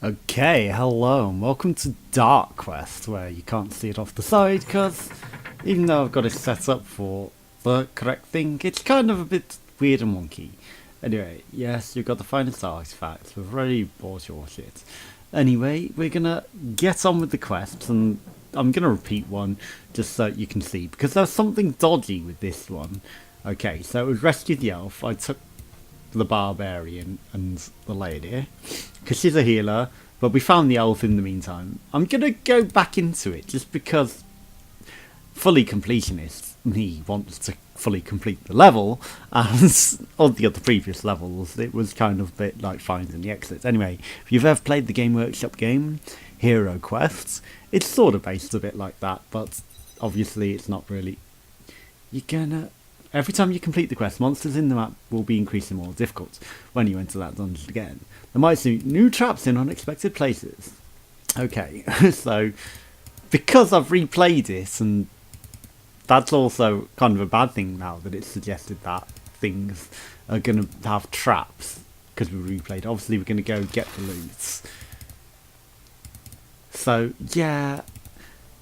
Okay, hello and welcome to DarkQuest, where you can't see it off the side because even though I've got it set up for the correct thing, it's kind of a bit weird and wonky. Anyway, yes, you've got the finest artifacts, we've already bought your shit. Anyway, we're gonna get on with the quests, and I'm gonna repeat one just so you can see, because there's something dodgy with this one. Okay, so it was rescue the elf. I took the barbarian and the lady because she's a healer, but we found the elf in the meantime. I'm gonna go back into it just because fully completionist me wants to fully complete the level, and on the other previous levels it was kind of a bit like finding the exits. Anyway, if you've ever played the Game Workshop game Hero Quests, it's sort of based a bit like that, but obviously it's not really. You're gonna Every time you complete the quest, monsters in the map will be increasingly more difficult when you enter that dungeon again. There might be new traps in unexpected places. Okay, so because I've replayed it, and that's also kind of a bad thing now that it's suggested that things are going to have traps because we replayed. Obviously, we're going to go get the loot. So, yeah,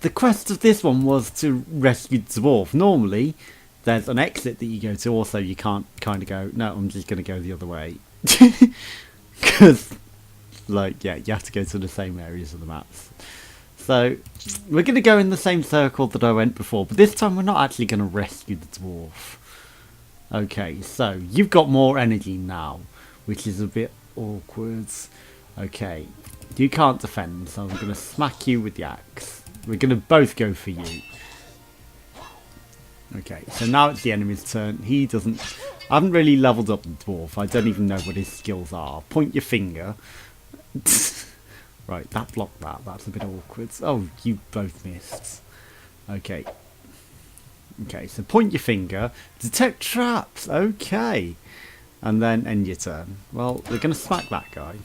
the quest of this one was to rescue the dwarf. Normally, there's an exit that you go to, also you can't kind of go, no, I'm just going to go the other way. Because, like, yeah, you have to go to the same areas of the maps. So, we're going to go in the same circle that I went before, but this time we're not actually going to rescue the dwarf. Okay, so, you've got more energy now, which is a bit awkward. Okay, you can't defend, so I'm going to smack you with the axe. We're going to both go for you. Okay, so now it's the enemy's turn. He doesn't. I haven't really leveled up the dwarf. I don't even know what his skills are. Point your finger. Right, that blocked that. That's a bit awkward. Oh, you both missed. Okay. Okay, so point your finger. Detect traps. Okay. And then end your turn. Well, we're going to smack that guy.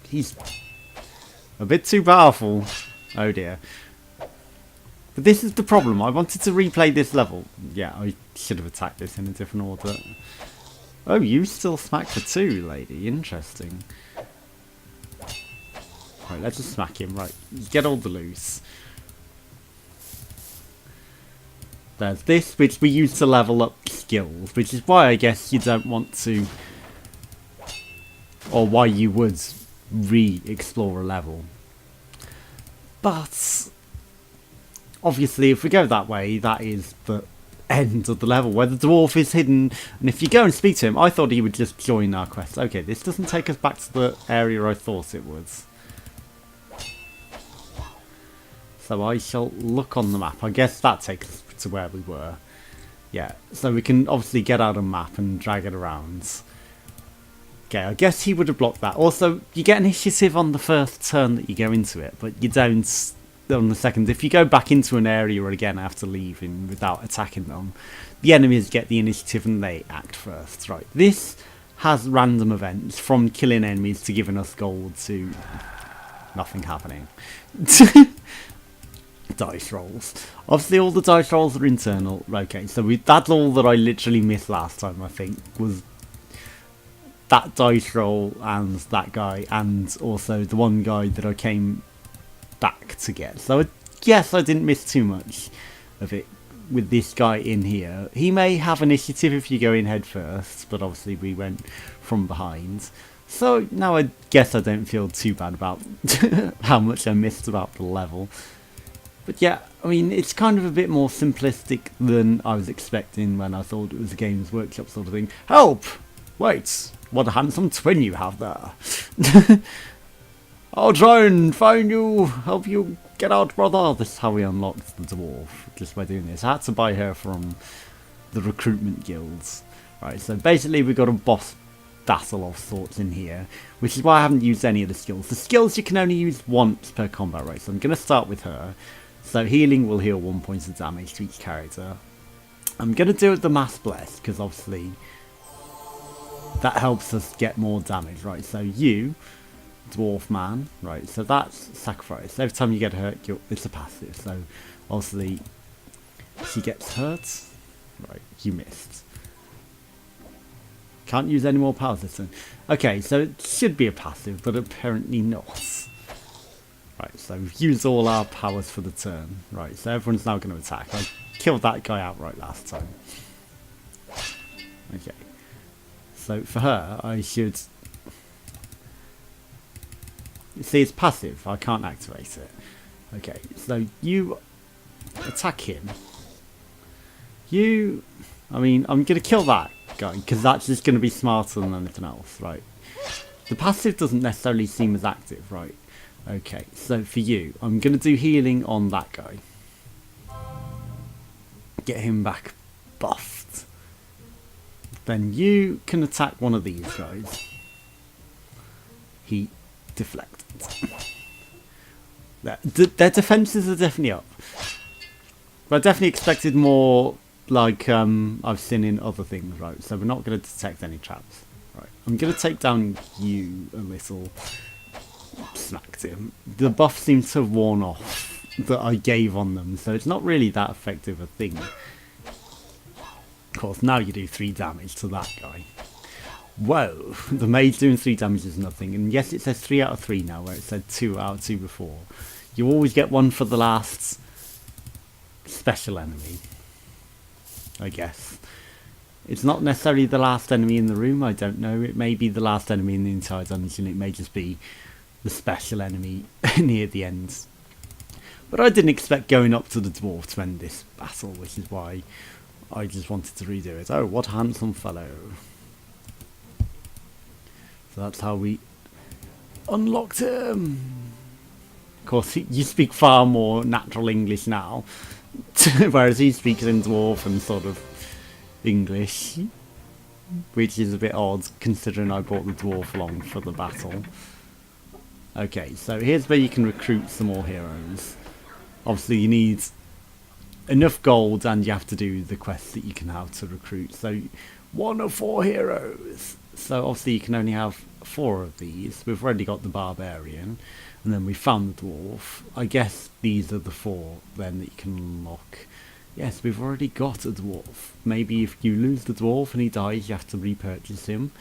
He's a bit too powerful. Oh dear. But this is the problem. I wanted to replay this level. Yeah, I should have attacked this in a different order. Oh, you still smack for two, lady. Interesting. Right, let's just smack him. Right, get all the loose. There's this, which we use to level up skills, which is why I guess you don't want to, or why you would re-explore a level. But obviously, if we go that way, that is the end of the level where the dwarf is hidden. And if you go and speak to him, I thought he would just join our quest. Okay, this doesn't take us back to the area I thought it would. So I shall look on the map. I guess that takes us to where we were. Yeah, so we can obviously get out a map and drag it around. Okay, I guess he would have blocked that. Also, you get initiative on the first turn that you go into it, but you don't on the second. If you go back into an area again after leaving without attacking them, the enemies get the initiative and they act first. Right, this has random events from killing enemies to giving us gold to nothing happening. Dice rolls. Obviously all the dice rolls are internal. Okay, so that's all that I literally missed last time, I think, was that dice roll and that guy, and also the one guy that I came back to get. So yes, I didn't miss too much of it with this guy in here. He may have initiative if you go in head first, but obviously we went from behind. So now I guess I don't feel too bad about how much I missed about the level. But yeah, I mean, it's kind of a bit more simplistic than I was expecting when I thought it was a Games Workshop sort of thing. Help! Wait, what a handsome twin you have there. I'll try and find you, help you get out, brother. This is how we unlocked the dwarf, just by doing this. I had to buy her from the recruitment guilds. Right, so basically we've got a boss battle of sorts in here, which is why I haven't used any of the skills. The skills you can only use once per combat race, so I'm going to start with her. So healing will heal 1 point of damage to each character. I'm going to do it the Mass Bless, because obviously that helps us get more damage. Right, so you, dwarf man, right, so that's sacrifice. Every time you get hurt, it's a passive, so obviously she gets hurt. Right, you missed. Can't use any more powers this turn. Okay, so it should be a passive, but apparently not. Right, so we've used all our powers for the turn. Right, so everyone's now going to attack. I killed that guy outright last time. Okay. So for her, I should... See, it's passive. I can't activate it. Okay, so you attack him. I mean, I'm going to kill that guy, because that's just going to be smarter than anything else, right? The passive doesn't necessarily seem as active, right? Okay, so for you, I'm going to do healing on that guy. Get him back buffed. Then you can attack one of these guys. He deflected. Their defences are definitely up. But I definitely expected more, like I've seen in other things, right? So we're not going to detect any traps. Right, I'm going to take down you a little. Smacked him. The buff seems to have worn off that I gave on them, so it's not really that effective a thing. Of course, now you do 3 damage to that guy. Whoa, the mage doing 3 damage is nothing. And yes, it says 3 out of 3 now, where it said 2 out of 2 before. You always get 1 for the last special enemy, I guess. It's not necessarily the last enemy in the room, I don't know. It may be the last enemy in the entire dungeon, it may just be the special enemy near the end. But I didn't expect going up to the dwarf to end this battle, which is why I just wanted to redo it. Oh, what a handsome fellow. So that's how we unlocked him. Of course, you speak far more natural English now, whereas he speaks in dwarf and sort of English, which is a bit odd considering I brought the dwarf along for the battle. Okay, so here's where you can recruit some more heroes. Obviously you need enough gold and you have to do the quests that you can have to recruit. So 1 of 4 heroes. So obviously you can only have 4 of these. We've already got the barbarian and then we found the dwarf. I guess these are the 4 then that you can unlock. Yes, we've already got a dwarf. Maybe if you lose the dwarf and he dies you have to repurchase him.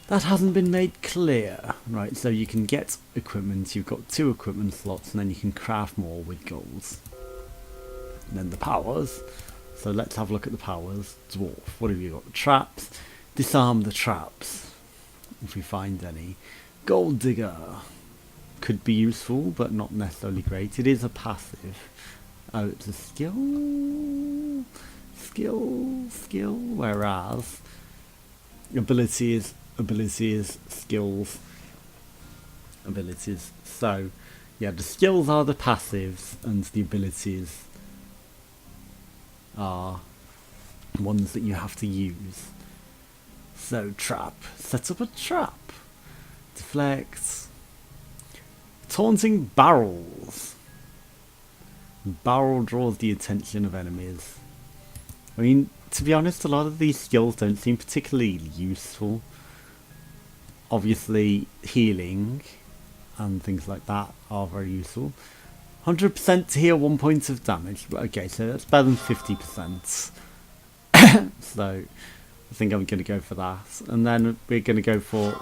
That hasn't been made clear. Right, so you can get equipment, you've got 2 equipment slots, and then you can craft more with gold. And then the powers. So let's have a look at the powers. Dwarf, what have you got? Traps. Disarm the traps, if we find any. Gold digger. Could be useful, but not necessarily great. It is a passive. Oh, it's a skill. Skill. Whereas abilities, skills, abilities. So, yeah, the skills are the passives and the abilities are ones that you have to use. So, trap. Set up a trap. Deflect. Taunting barrels. Barrel draws the attention of enemies. I mean, to be honest, a lot of these skills don't seem particularly useful. Obviously, healing and things like that are very useful. 100% to heal 1 point of damage. Okay, so that's better than 50%. So, I think I'm going to go for that. And then we're going to go for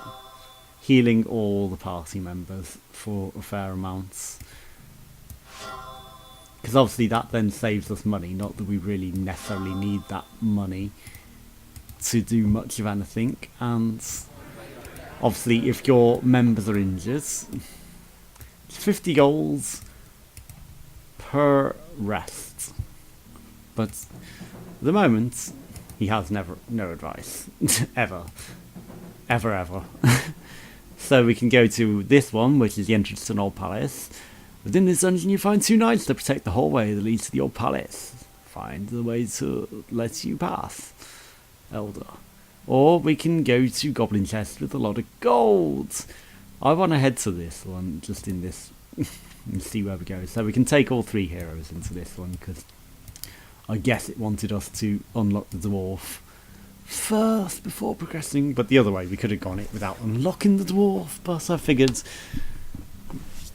healing all the party members for a fair amount. Because obviously that then saves us money. Not that we really necessarily need that money to do much of anything. And obviously if your members are injured, it's 50 goals per rest. But at the moment, he has no advice. Ever. So we can go to this one, which is the entrance to an old palace. Within this dungeon you find 2 knights to protect the hallway that leads to the old palace. Find the way to let you pass, Elder. Or we can go to Goblin Chest with a lot of gold. I want to head to this one, just in this, and see where we go. So we can take all 3 heroes into this one, because I guess it wanted us to unlock the dwarf first before progressing. But the other way, we could have gone it without unlocking the dwarf, but I figured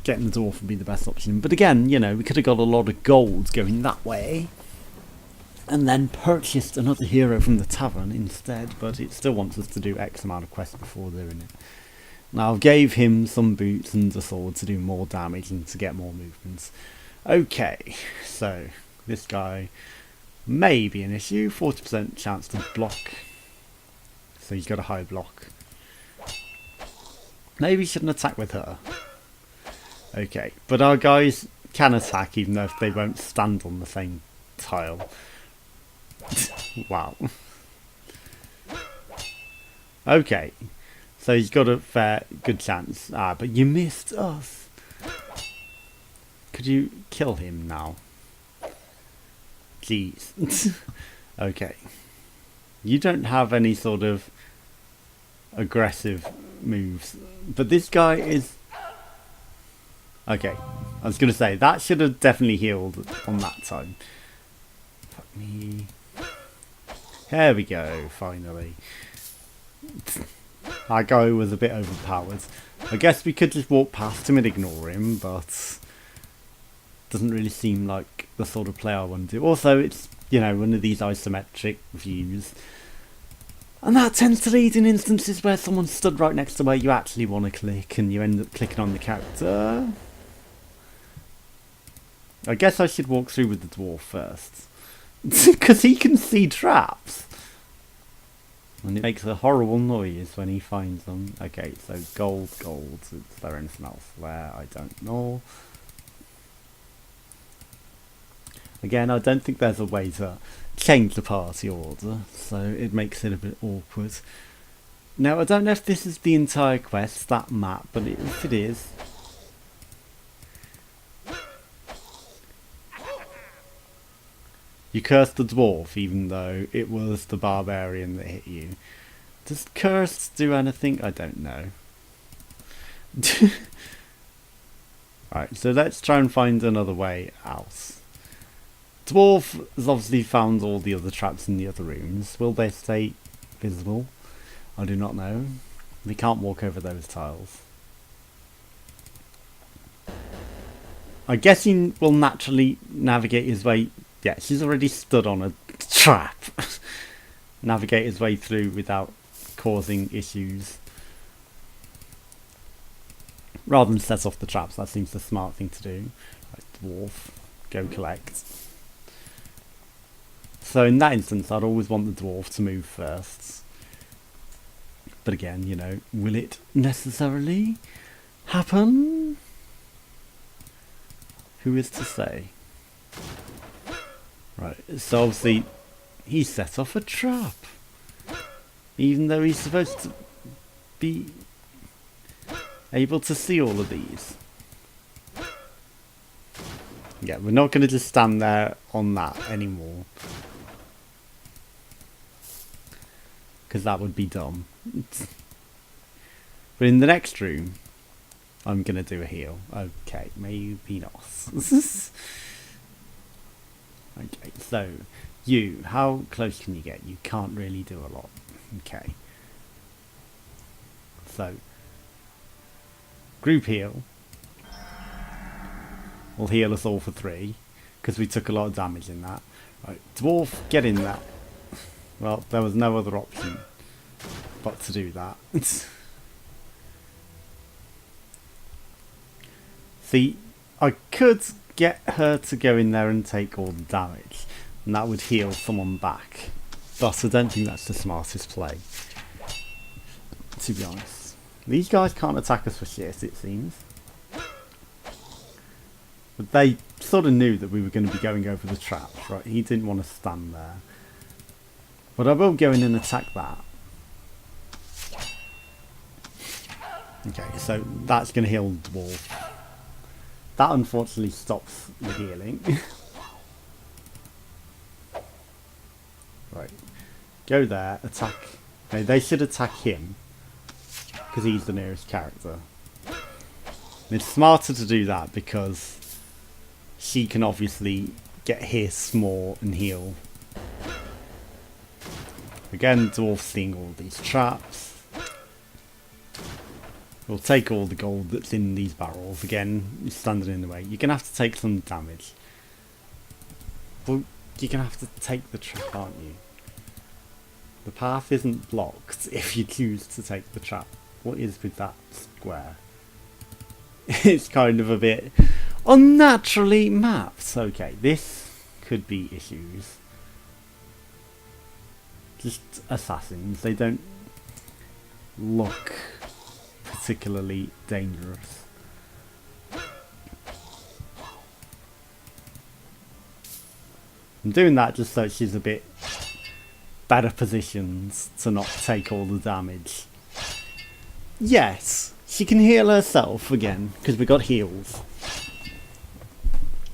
getting the dwarf would be the best option. But again, you know, we could have got a lot of gold going that way and then purchased another hero from the tavern instead, but it still wants us to do X amount of quests before doing it. Now, I gave him some boots and a sword to do more damage and to get more movements. Okay, so this guy may be an issue. 40% chance to block. So he's got a high block. Maybe he shouldn't attack with her. Okay, but our guys can attack even though if they won't stand on the same tile. Wow. Okay, so he's got a good chance. Ah, but you missed us. Could you kill him now? Jeez. Okay. You don't have any sort of aggressive moves, but this guy is... Okay, I was going to say, that should have definitely healed on that time. Fuck me. There we go, finally. That guy was a bit overpowered. I guess we could just walk past him and ignore him, but doesn't really seem like the sort of play I want to do. Also, it's, you know, one of these isometric views, and that tends to lead in instances where someone stood right next to where you actually want to click and you end up clicking on the character. I guess I should walk through with the dwarf first, because he can see traps. And it makes a horrible noise when he finds them. Okay, so gold. Is there anything else there? I don't know. Again, I don't think there's a way to change the party order, so it makes it a bit awkward. Now, I don't know if this is the entire quest, that map, but if it is... You cursed the dwarf, even though it was the barbarian that hit you. Does curse do anything? I don't know. Right, so let's try and find another way out. Dwarf has obviously found all the other traps in the other rooms. Will they stay visible? I do not know. We can't walk over those tiles. I guess he will naturally navigate his way... Yeah, she's already stood on a trap. Navigate his way through without causing issues. Rather than set off the traps, that seems the smart thing to do. Right, dwarf, go collect. So in that instance, I'd always want the dwarf to move first. But again, you know, will it necessarily happen? Who is to say? Right, so obviously he set off a trap, even though he's supposed to be able to see all of these. Yeah, we're not going to just stand there on that anymore, because that would be dumb. But in the next room, I'm going to do a heal. Okay, maybe not. Okay, so you, how close can you get? You can't really do a lot. Okay. So, group heal will heal us all for 3, because we took a lot of damage in that. Right, dwarf, get in that. Well, there was no other option but to do that. See, I could get her to go in there and take all the damage, and that would heal someone back, but I don't think that's the smartest play, to be honest. These guys can't attack us for shit, it seems, but they sort of knew that we were going to be going over the traps, right? He didn't want to stand there, but I will go in and attack that. Okay, so that's going to heal the dwarf. That unfortunately stops the healing. Right. Go there, attack. No, they should attack him, because he's the nearest character. And it's smarter to do that because she can obviously get hit more and heal. Again, dwarf seeing all these traps. We'll take all the gold that's in these barrels. Again, you're standing in the way. You're going to have to take some damage. Well, you're going to have to take the trap, aren't you? The path isn't blocked if you choose to take the trap. what is with that square? It's kind of a bit unnaturally mapped. Okay, this could be issues. Just assassins, they don't look particularly dangerous. I'm doing that just so she's a bit better positioned to not take all the damage. Yes, she can heal herself again, because we got heals.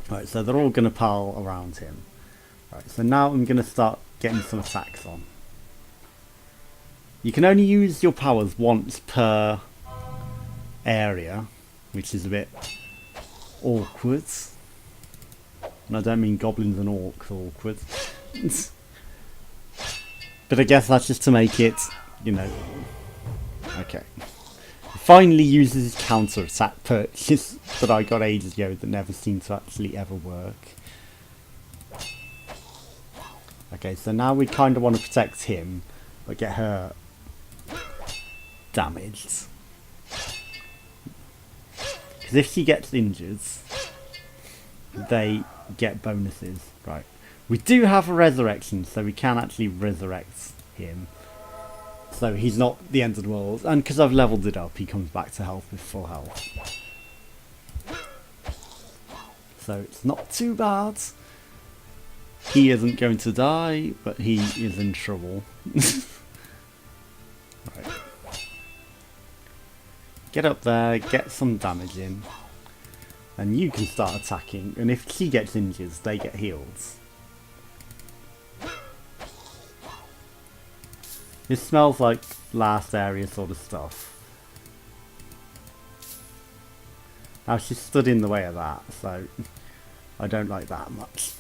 Right, so they're all going to pile around him. Right, so now I'm going to start getting some attacks on. You can only use your powers once per area, which is a bit awkward. And I don't mean goblins and orcs awkward. But I guess that's just to make it, you know... Okay. He finally uses his counter-attack purchase that I got ages ago that never seemed to actually ever work. Okay, so now we kind of want to protect him, but get her damaged. Because if she gets injured, they get bonuses. Right. We do have a resurrection, so we can actually resurrect him. So he's not the end of the world. And because I've leveled it up, he comes back to health with full health. So it's not too bad. He isn't going to die, but he is in trouble. Right. Get up there, get some damage in. And you can start attacking. And if she gets injured, they get healed. This smells like last area sort of stuff. Now she stood in the way of that, so I don't like that much.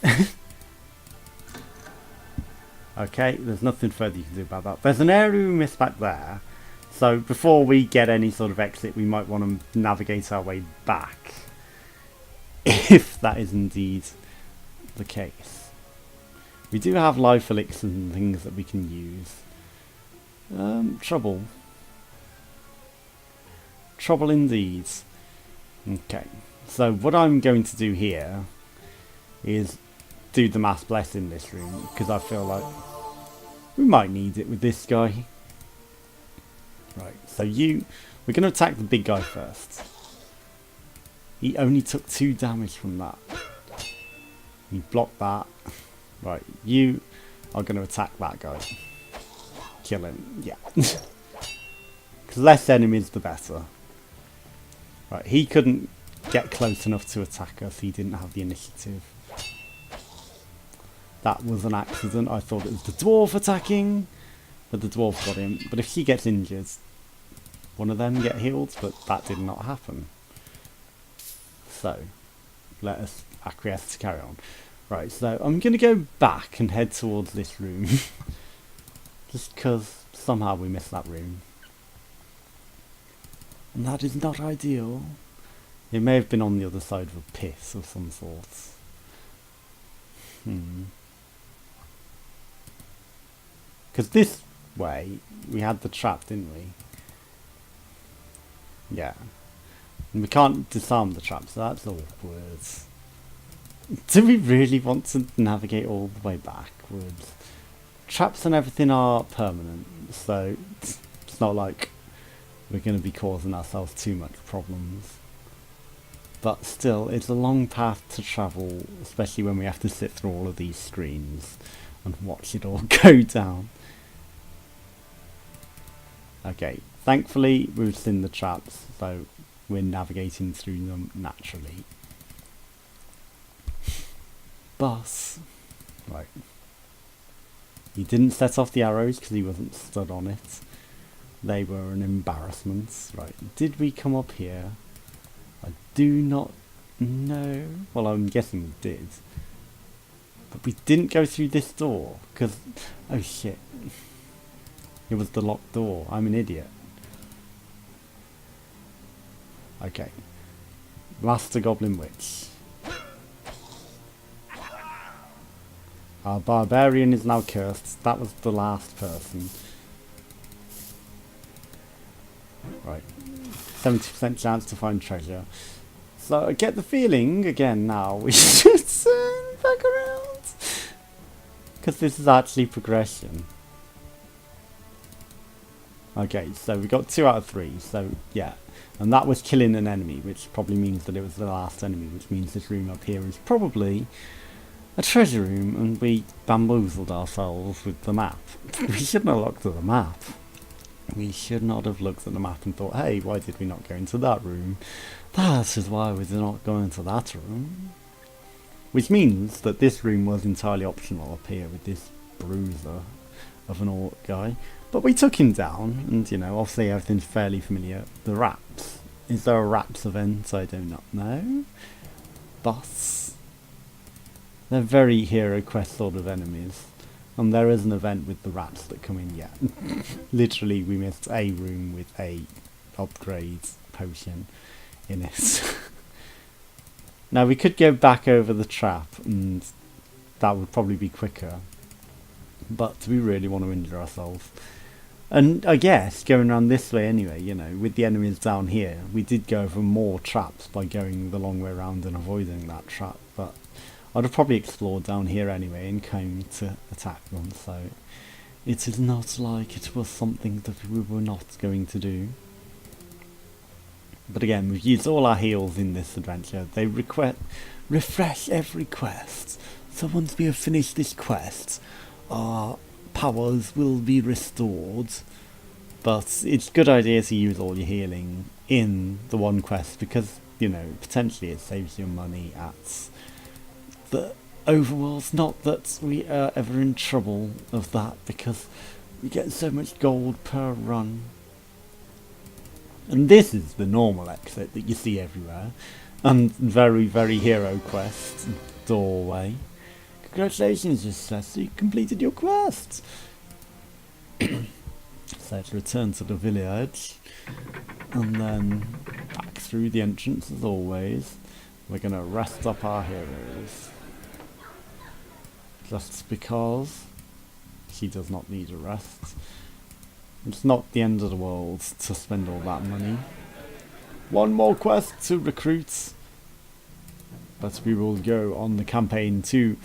Okay, there's nothing further you can do about that. There's an area we missed back there. So before we get any sort of exit, we might want to navigate our way back. If that is indeed the case. We do have life elixirs and things that we can use. Trouble. Trouble indeed. Okay, so what I'm going to do here is do the mass bless in this room, because I feel like we might need it with this guy. Right, so we're going to attack the big guy first. He only took 2 damage from that. You block that. Right, you are going to attack that guy. Kill him, yeah. Because less enemies the better. Right, he couldn't get close enough to attack us, he didn't have the initiative. That was an accident, I thought it was the dwarf attacking, but the dwarf got him. But if she gets injured, one of them get healed, but that did not happen. So, let us acquiesce to carry on. Right, so I'm going to go back and head towards this room. Just because somehow we missed that room. And that is not ideal. It may have been on the other side of a pit of some sort. Because this way, we had the trap, didn't we? Yeah. And we can't disarm the trap, so that's awkward. Do we really want to navigate all the way backwards? Traps and everything are permanent, so it's not like we're going to be causing ourselves too much problems. But still, it's a long path to travel, especially when we have to sit through all of these screens and watch it all go down. Okay, thankfully we've seen the traps, so we're navigating through them naturally. Boss. Right. He didn't set off the arrows because he wasn't stood on it. They were an embarrassment. Right, did we come up here? I do not know. Well, I'm guessing we did. But we didn't go through this door because... Oh shit. It was the locked door. I'm an idiot. Okay. Master Goblin Witch. Our barbarian is now cursed. That was the last person. 70% chance to find treasure. So I get the feeling, again now, we should turn back around. Because this is actually progression. Okay, so we got 2 out of 3, so yeah. And that was killing an enemy, which probably means that it was the last enemy, which means this room up here is probably a treasure room, and we bamboozled ourselves with the map. We shouldn't have looked at the map. We should not have looked at the map and thought, hey, why did we not go into that room? That is why we did not go into that room. Which means that this room was entirely optional up here with this bruiser of an orc guy. But we took him down, and you know, obviously everything's fairly familiar. The raps. Is there a raps event? I do not know. But they're very hero quest sort of enemies. And there is an event with the raps that come in yet. Literally, we missed a room with a upgrade potion in it. Now we could go back over the trap, and that would probably be quicker. But do we really want to injure ourselves? And I guess going around this way anyway, you know, with the enemies down here, we did go over more traps by going the long way around and avoiding that trap. But I'd have probably explored down here anyway and came to attack them. So it is not like it was something that we were not going to do. But again, we've used all our heals in this adventure. They refresh every quest. So once we have finished this quest, our powers will be restored. But it's a good idea to use all your healing in the one quest because, you know, potentially it saves you money at the overworld. Not that we are ever in trouble of that because we get so much gold per run. And this is the normal exit that you see everywhere. And very, very hero quest doorway. Congratulations, Indelacio, you completed your quest. So let's return to the village. And then back through the entrance as always. We're going to rest up our heroes. Just because she does not need a rest. It's not the end of the world to spend all that money. One more quest to recruit. But we will go on the campaign to,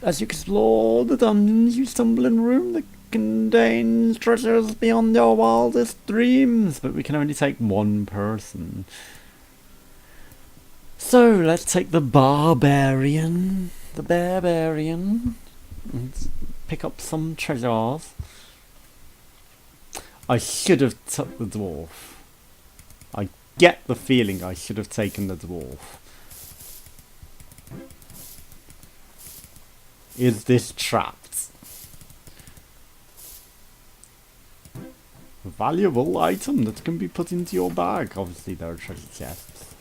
as you explore the dungeons, you stumble in a room that contains treasures beyond your wildest dreams. But we can only take one person. So let's take the barbarian. And pick up some treasures. I should have took the dwarf. I get the feeling I should have taken the dwarf. Is this trapped? A valuable item that can be put into your bag. Obviously there are treasure chests.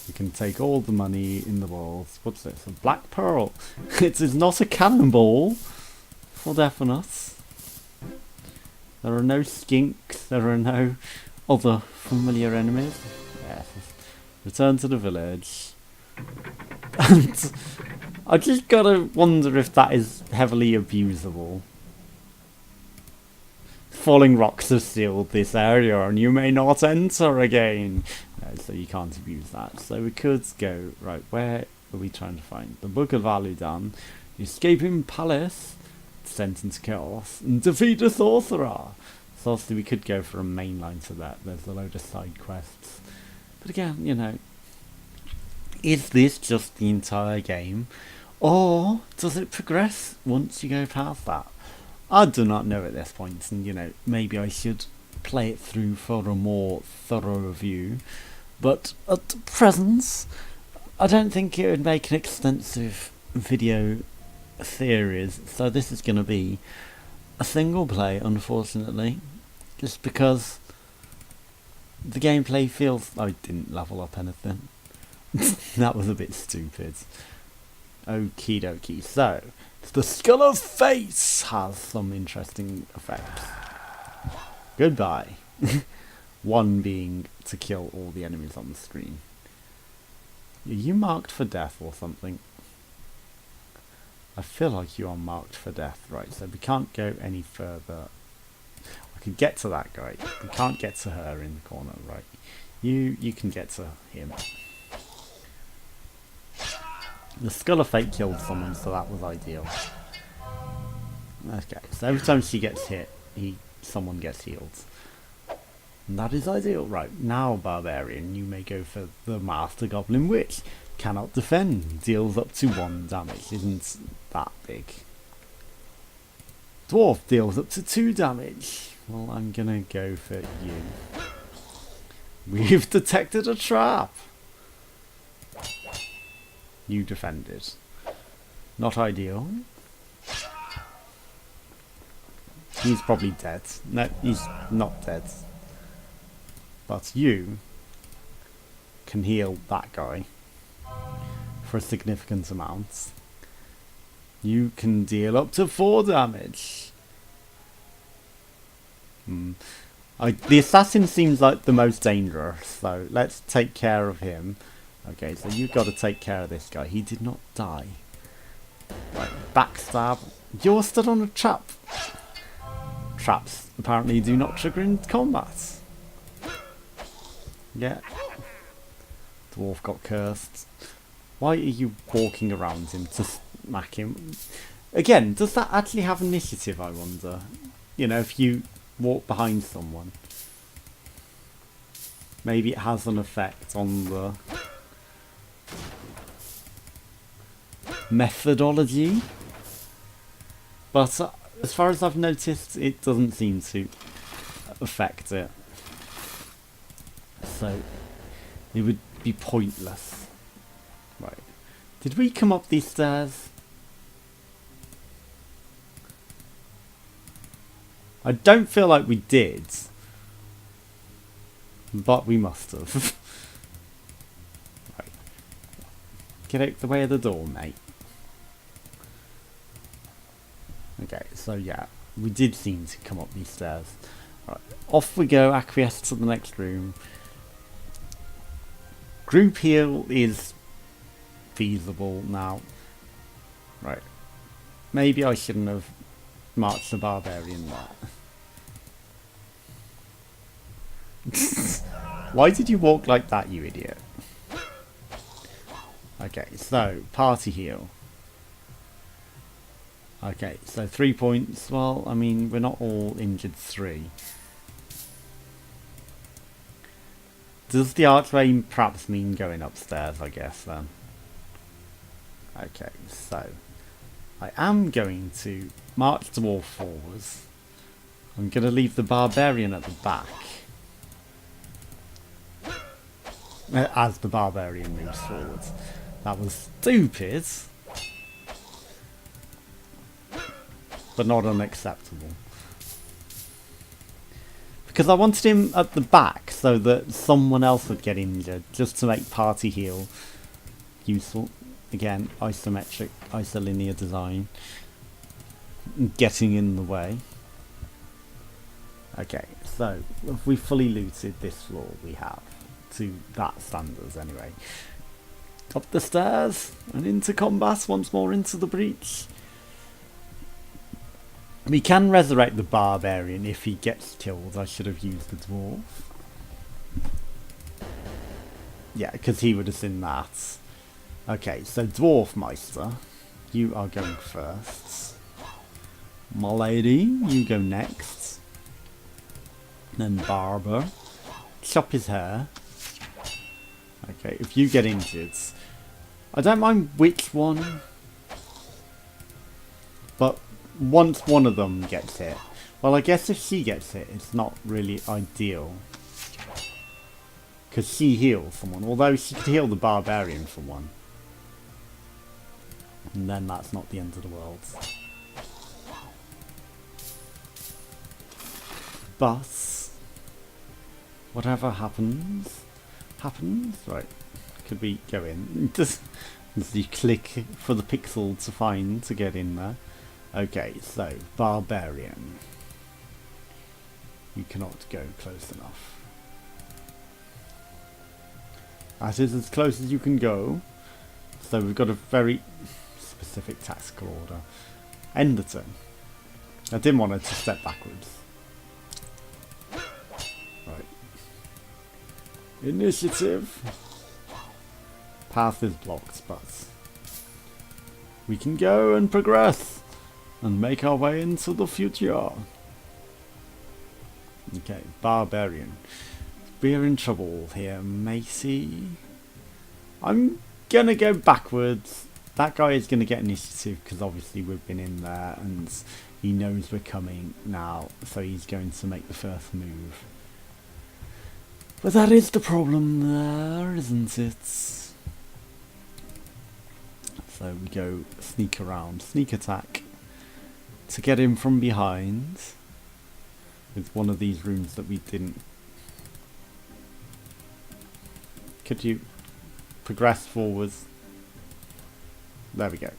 You can take all the money in the world. What's this? A black pearl. It is not a cannonball. For definite. There are no skinks, there are no other familiar enemies. Yes. Return to the village. And I just gotta wonder if that is heavily abusable. Falling rocks have sealed this area and you may not enter again. So you can't abuse that. So we could go, right, where are we trying to find? The Book of Aludan, the Escaping Palace, Descent into Chaos, and defeat a sorcerer. So obviously we could go for a main line to that. There's a load of side quests. But again, you know, is this just the entire game? Or does it progress once you go past that? I do not know at this point, and you know, maybe I should play it through for a more thorough review. But at present, I don't think it would make an extensive video series, so this is going to be a single play, unfortunately, just because the gameplay feels... I didn't level up anything. That was a bit stupid. Okie dokie. So, the Skull of Fate has some interesting effects. Goodbye. One being to kill all the enemies on the screen. Are you marked for death or something? I feel like you are marked for death. Right, so we can't go any further. could get to that guy. We can't get to her in the corner, right? You can get to him. The Skull of Fate killed someone, so that was ideal. Okay, so every time she gets hit, someone gets healed. And that is ideal. Right, now Barbarian, you may go for the Master Goblin Witch. Cannot defend, deals up to 1 damage, isn't that big. Dwarf deals up to 2 damage. Well, I'm gonna go for you. We've detected a trap. You defended. Not ideal. He's probably dead. No, he's not dead. But you can heal that guy for a significant amount. You can deal up to 4 damage. The assassin seems like the most dangerous, so let's take care of him. Okay, so you've got to take care of this guy. He did not die. Right, backstab. You're stood on a trap. Traps apparently do not trigger in combat. Yeah. Dwarf got cursed. Why are you walking around him to smack him? Again, does that actually have initiative, I wonder? You know, if you walk behind someone. Maybe it has an effect on the methodology. But as far as I've noticed, it doesn't seem to affect it. So, it would be pointless. Right. Did we come up these stairs? I don't feel like we did. But we must have. Right. Get out the way of the door, mate. Okay, so yeah, we did seem to come up these stairs. Right, off we go, acquiesce to the next room. Group heal is feasible now. Right. Maybe I shouldn't have marched the Barbarian there. Why did you walk like that, you idiot? Okay, so, party heal. Okay, so 3 points. Well, I mean, we're not all injured 3. Does the archway perhaps mean going upstairs, I guess, then? Okay, so I am going to march the wall forwards. I'm going to leave the Barbarian at the back. As the Barbarian moves forwards. That was stupid. But not unacceptable. Because I wanted him at the back so that someone else would get injured, just to make party heal useful. Again, isometric, isolinear design. Getting in the way. Okay, so if we fully looted this floor, we have. To that standards anyway. Up the stairs and into combat once more into the breach. We can resurrect the Barbarian if he gets killed. I should have used the Dwarf. Yeah, because he would have seen that. Okay, so Dwarf Meister, you are going first. My lady, you go next. Then Barber. Chop his hair. Okay, if you get injured, I don't mind which one, but once one of them gets hit, well, I guess if she gets hit, it's not really ideal, because she heals someone, although she could heal the Barbarian for one, and then that's not the end of the world. But whatever happens. Right, could we go in? Just you click for the pixel to find to get in there. Okay, so Barbarian, you cannot go close enough. That is as close as you can go. So we've got a very specific tactical order. End the turn. I didn't want her to step backwards. Initiative. Path is blocked, but we can go and progress and make our way into the future. Okay, barbarian. We're in trouble here, Macy. I'm gonna go backwards. That guy is gonna get initiative because obviously we've been in there and he knows we're coming now, so he's going to make the first move. But that is the problem there, isn't it? So we go sneak around, sneak attack to get him from behind with one of these rooms that we didn't. Could you progress forwards? There we go.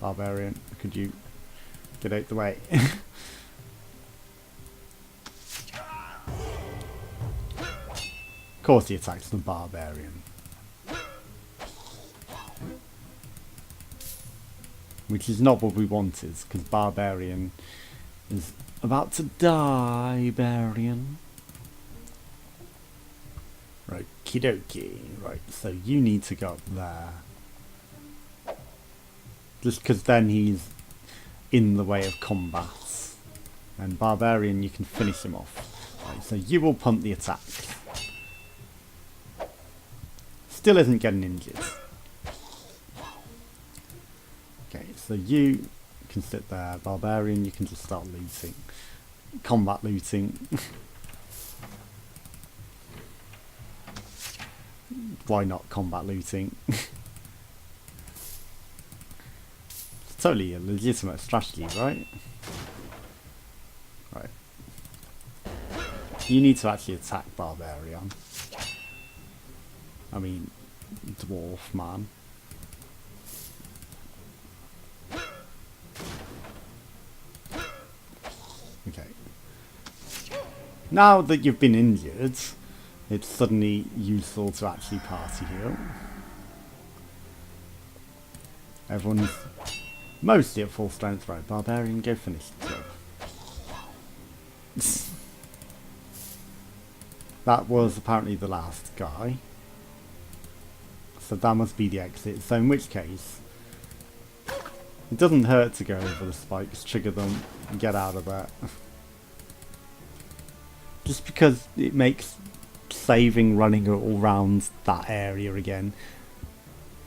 Barbarian, could you get out the way? Of course he attacks the barbarian. Which is not what we wanted, because barbarian is about to die, barbarian. Right, kidoki. Right, so you need to go up there. Just because then he's in the way of combat. And barbarian, you can finish him off. Right, so you will pump the attack. Still isn't getting injured. Okay, so you can sit there. Barbarian, you can just start looting. Combat looting. Why not combat looting? It's totally a legitimate strategy, right? Right. You need to actually attack barbarian. I mean, dwarf man. Okay. Now that you've been injured, it's suddenly useful to actually party heal. Everyone's mostly at full strength. Right, barbarian, go finish the job. That was apparently the last guy. So that must be the exit. So in which case, it doesn't hurt to go over the spikes, trigger them, and get out of there. Just because it makes saving running all around that area again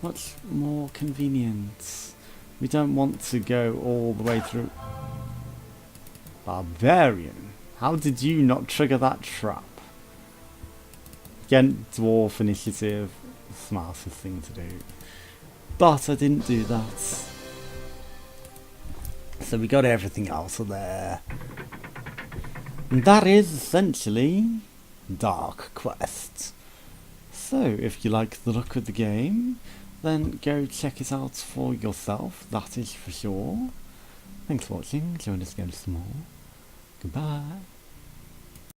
much more convenient. We don't want to go all the way through. Barbarian, how did you not trigger that trap? Again, dwarf initiative, smartest thing to do. But I didn't do that. So we got everything else there. And that is essentially DarkQuest. So if you like the look of the game, then go check it out for yourself, that is for sure. Thanks for watching, join us again some more. Goodbye.